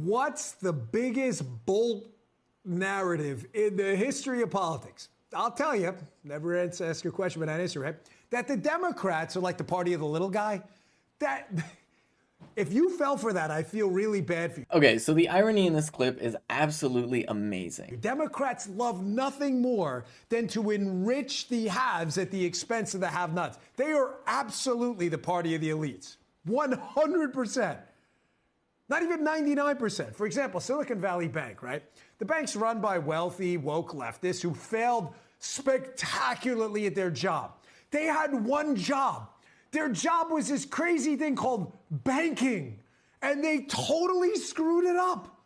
What's the biggest bull narrative in the history of politics? I'll tell you, never ask a question about history, right? That the Democrats are like the party of the little guy. That if you fell for that, I feel really bad for you. Okay, so the irony in this clip is absolutely amazing. Democrats love nothing more than to enrich the haves at the expense of the have-nots. They are absolutely the party of the elites. 100%. Not even 99%. For example, Silicon Valley Bank, right? The bank's run by wealthy, woke leftists who failed spectacularly at their job. They had one job. Their job was this crazy thing called banking, and they totally screwed it up.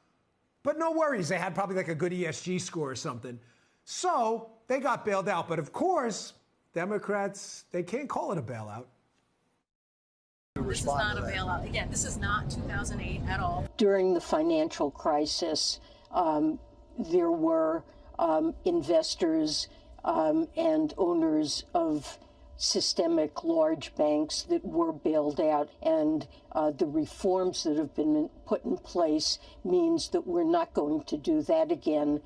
But no worries, they had probably like a good ESG score or something. So they got bailed out. But of course, Democrats, they can't call it a bailout. This is not a bailout. Again, this is not 2008 at all. During the financial crisis, there were investors and owners of systemic large banks that were bailed out, and the reforms that have been put in place means that we're not going to do that again.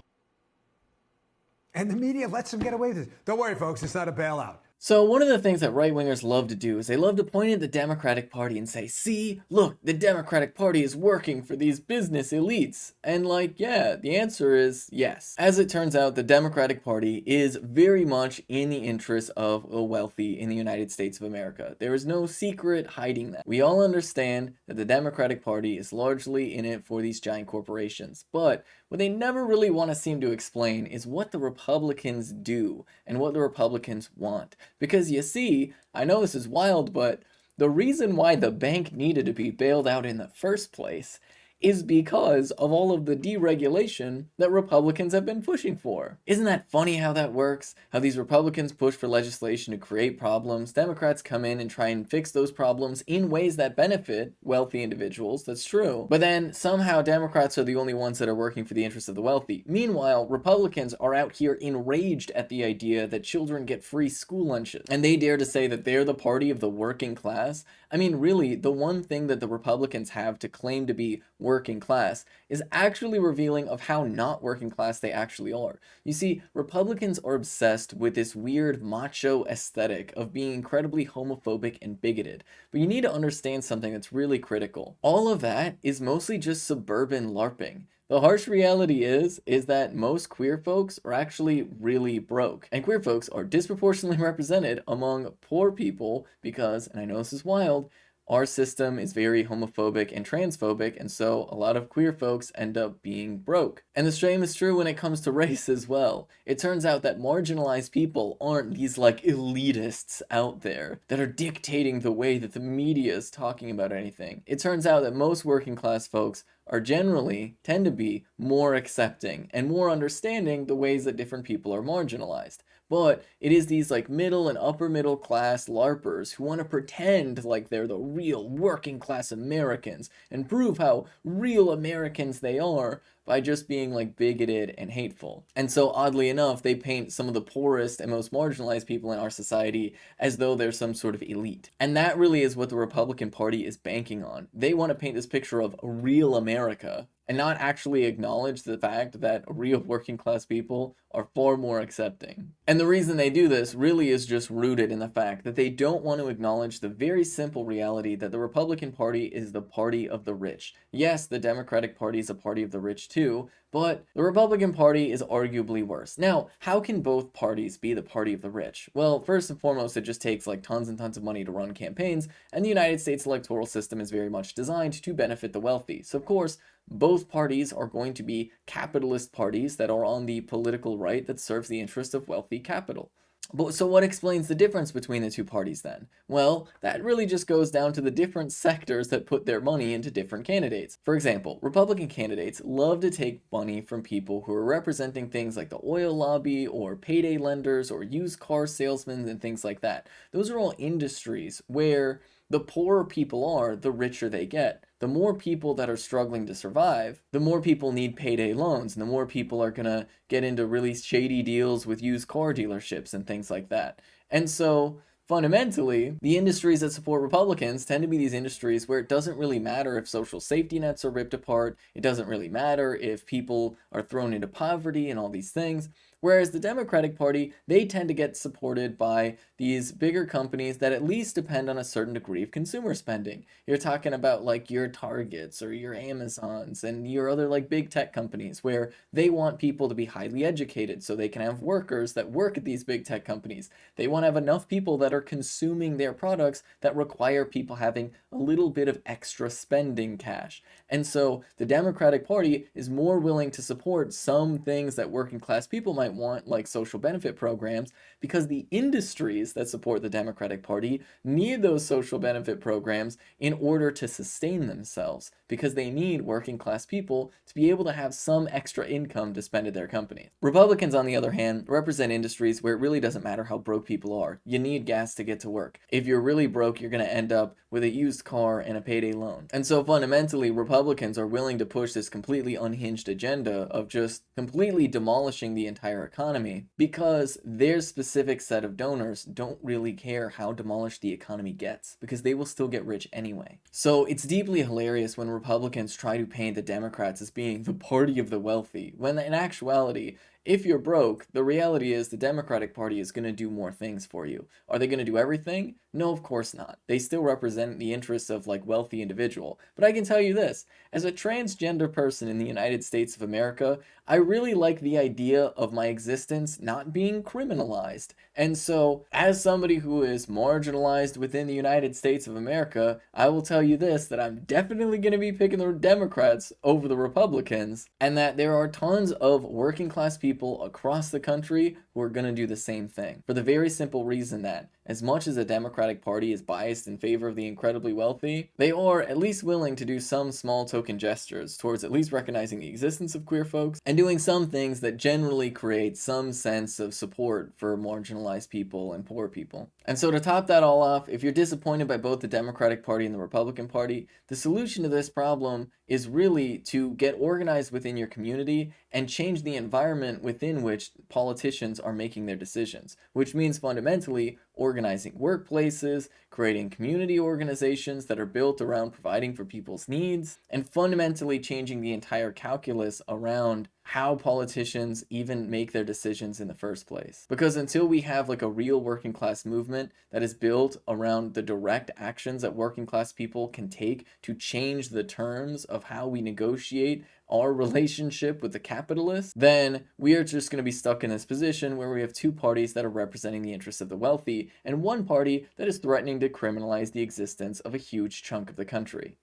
And the media lets them get away with it. Don't worry, folks, it's not a bailout. So one of the things that right-wingers love to do is they love to point at the Democratic Party and say, see, look, the Democratic Party is working for these business elites. And like, yeah, the answer is yes. As it turns out, the Democratic Party is very much in the interest of the wealthy in the United States of America. There is no secret hiding that. We all understand that the Democratic Party is largely in it for these giant corporations. But what they never really want to seem to explain is what the Republicans do and what the Republicans want. Because you see, I know this is wild, but the reason why the bank needed to be bailed out in the first place is because of all of the deregulation that Republicans have been pushing for. Isn't that funny how that works? How these Republicans push for legislation to create problems, Democrats come in and try and fix those problems in ways that benefit wealthy individuals, that's true. But then somehow Democrats are the only ones that are working for the interests of the wealthy. Meanwhile, Republicans are out here enraged at the idea that children get free school lunches. And they dare to say that they're the party of the working class. I mean, really, the one thing that the Republicans have to claim to be working class is actually revealing of how not working class they actually are. You see, Republicans are obsessed with this weird macho aesthetic of being incredibly homophobic and bigoted. But you need to understand something that's really critical. All of that is mostly just suburban LARPing. The harsh reality is that most queer folks are actually really broke. And queer folks are disproportionately represented among poor people because, and I know this is wild, our system is very homophobic and transphobic, and so a lot of queer folks end up being broke. And the same is true when it comes to race as well. It turns out that marginalized people aren't these like elitists out there that are dictating the way that the media is talking about anything. It turns out that most working class folks are generally tend to be more accepting and more understanding the ways that different people are marginalized. But it is these like middle and upper middle class LARPers who want to pretend like they're the real working class Americans and prove how real Americans they are by just being like bigoted and hateful. And so oddly enough, they paint some of the poorest and most marginalized people in our society as though they're some sort of elite. And that really is what the Republican Party is banking on. They want to paint this picture of real America and not actually acknowledge the fact that real working class people are far more accepting. And the reason they do this really is just rooted in the fact that they don't want to acknowledge the very simple reality that the Republican Party is the party of the rich. Yes, the Democratic Party is a party of the rich too, but the Republican Party is arguably worse. Now, how can both parties be the party of the rich? Well, first and foremost, it just takes like tons and tons of money to run campaigns, and the United States electoral system is very much designed to benefit the wealthy. So of course, both parties are going to be capitalist parties that are on the political right that serves the interest of wealthy capital. But so what explains the difference between the two parties then? Well, that really just goes down to the different sectors that put their money into different candidates. For example, Republican candidates love to take money from people who are representing things like the oil lobby or payday lenders or used car salesmen and things like that. Those are all industries where the poorer people are, the richer they get. The more people that are struggling to survive, the more people need payday loans, and the more people are gonna get into really shady deals with used car dealerships and things like that. And so fundamentally, the industries that support Republicans tend to be these industries where it doesn't really matter if social safety nets are ripped apart, it doesn't really matter if people are thrown into poverty and all these things. Whereas the Democratic Party, they tend to get supported by these bigger companies that at least depend on a certain degree of consumer spending. You're talking about like your Targets or your Amazons and your other like big tech companies where they want people to be highly educated so they can have workers that work at these big tech companies. They want to have enough people that are consuming their products that require people having a little bit of extra spending cash. And so the Democratic Party is more willing to support some things that working class people might want, like social benefit programs, because the industries that support the Democratic Party need those social benefit programs in order to sustain themselves, because they need working class people to be able to have some extra income to spend at their companies. Republicans, on the other hand, represent industries where it really doesn't matter how broke people are. You need gas to get to work. If you're really broke, you're going to end up with a used car and a payday loan. And so fundamentally, Republicans are willing to push this completely unhinged agenda of just completely demolishing the entire economy because their specific set of donors don't really care how demolished the economy gets, because they will still get rich anyway. So it's deeply hilarious when Republicans try to paint the Democrats as being the party of the wealthy, when in actuality, if you're broke, the reality is the Democratic Party is going to do more things for you. Are they going to do everything? No, of course not. They still represent the interests of like wealthy individual. But I can tell you this, as a transgender person in the United States of America, I really like the idea of my existence not being criminalized. And so, as somebody who is marginalized within the United States of America, I will tell you this, that I'm definitely going to be picking the Democrats over the Republicans, and that there are tons of working class people across the country who are going to do the same thing. For the very simple reason that, as much as the Democratic Party is biased in favor of the incredibly wealthy, they are at least willing to do some small token gestures towards at least recognizing the existence of queer folks and doing some things that generally create some sense of support for marginalized people and poor people. And so to top that all off, if you're disappointed by both the Democratic Party and the Republican Party, the solution to this problem is really to get organized within your community and change the environment within which politicians are making their decisions, which means fundamentally organizing workplaces, creating community organizations that are built around providing for people's needs, and fundamentally changing the entire calculus around how politicians even make their decisions in the first place. Because until we have like a real working class movement that is built around the direct actions that working class people can take to change the terms of how we negotiate our relationship with the capitalists, then we are just going to be stuck in this position where we have two parties that are representing the interests of the wealthy and one party that is threatening to criminalize the existence of a huge chunk of the country.